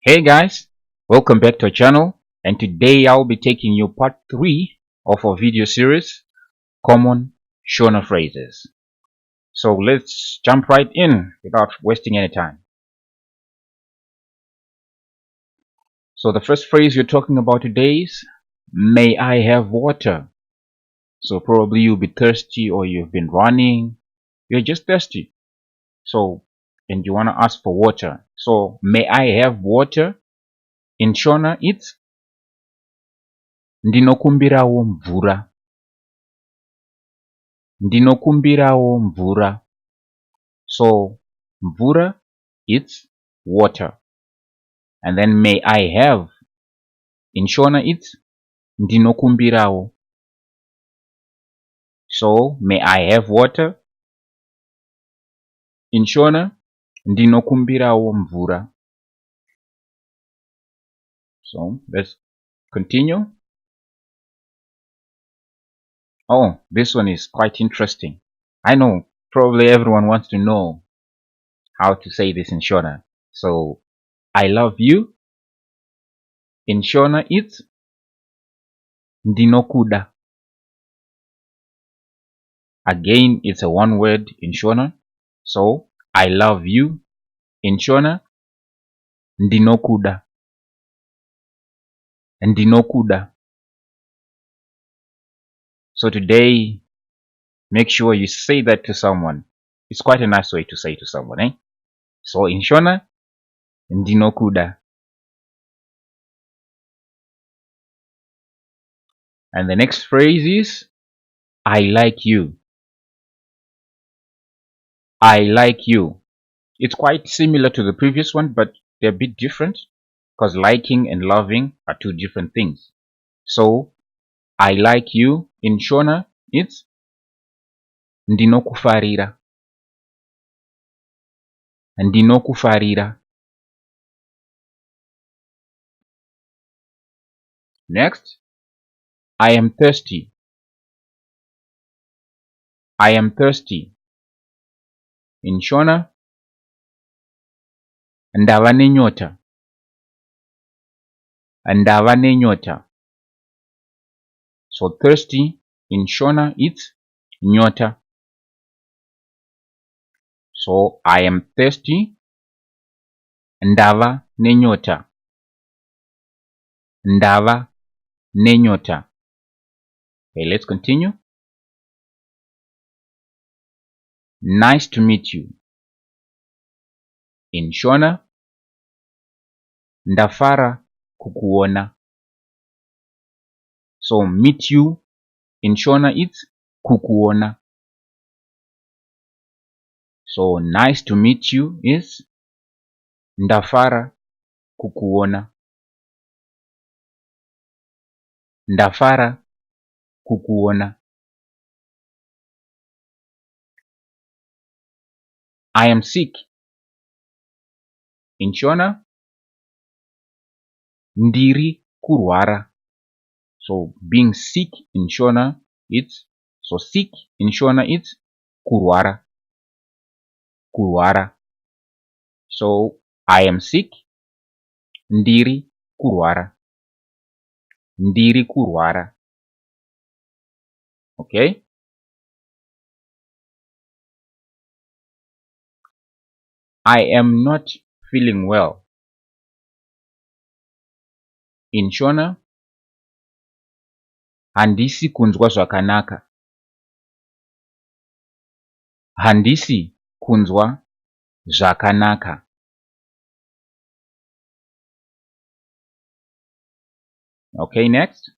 Hey guys, welcome back to our channel, and today I'll be taking you part 3 of our video series, Common Shona Phrases. So let's jump right in without wasting any time. So the first phrase we're talking about today is, may I have water? So probably you'll be thirsty or you've been running, you're just thirsty. So, and you want to ask for water. So, may I have water? In Shona, it's ndinokumbirawo mvura. Ndinokumbirawo mvura. So, mvura, it's water. And then may I have? In Shona, it's ndinokumbirawo. So, may I have water? In Shona, ndinokumbirawo mvura. So, let's continue. Oh, this one is quite interesting. I know, probably everyone wants to know how to say this in Shona. So, I love you. In Shona, it's ndinokuda. Again, it's a one word in Shona. So, I love you. In Shona, ndinokuda. Ndinokuda. So today, make sure you say that to someone. It's quite a nice way to say to someone, eh? So in Shona, ndinokuda. And the next phrase is, I like you. I like you. It's quite similar to the previous one, but they're a bit different because liking and loving are two different things. So, I like you in Shona, it's ndinokufarira. Ndinokufarira. Next, I am thirsty. I am thirsty. In Shona, ndava nenyota. Ndava nenyota. So thirsty in Shona, it's nyota. So I am thirsty. Ndava nenyota. Ndava nenyota. Okay, let's continue. Nice to meet you. In Shona, ndafara kukuona. So meet you in Shona, it's kukuona. So nice to meet you is ndafara kukuona. Ndafara kukuona. I am sick. In Shona, ndiri kurwara. So being sick in Shona, it's so sick in Shona, it's kurwara. Kurwara. So I am sick. Ndiri kurwara. Ndiri kurwara. Okay. I am not feeling well. In Shona, handisi kunzwa zvakanaka. Handisi kunzwa zvakanaka. Okay, next.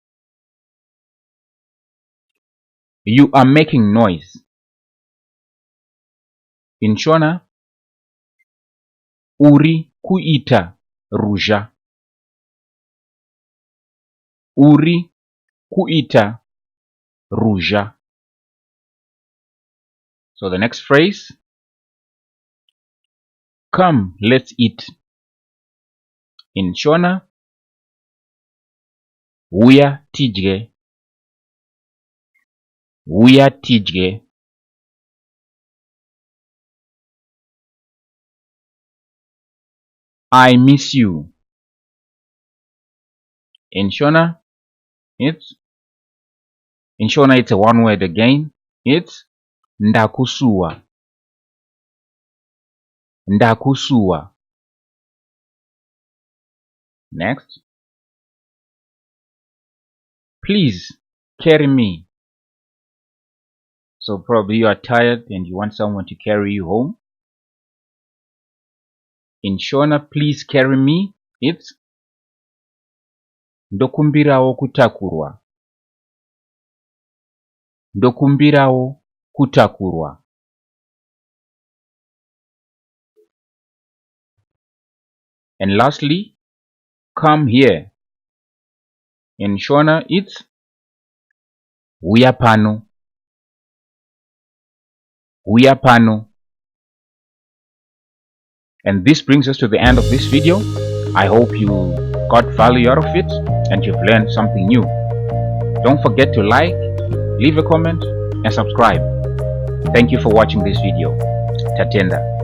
You are making noise. In Shona, uri kuita ruzha. Uri kuita ruzha. So the next phrase, come, let's eat. In Shona, uya tidye. Uya tidye. I miss you. In Shona, it's a one word again. It's ndakusuwa. Ndakusuwa. Next. Please carry me. So probably you are tired and you want someone to carry you home. In Shona, please carry me. It's ndokumbirawo kutakurwa. Ndokumbirawo kutakurwa. And lastly, come here. In Shona, it's uya pano. Uya pano. And this brings us to the end of this video. I hope you got value out of it and you've learned something new. Don't forget to like, leave a comment, and subscribe. Thank you for watching this video. Tatenda.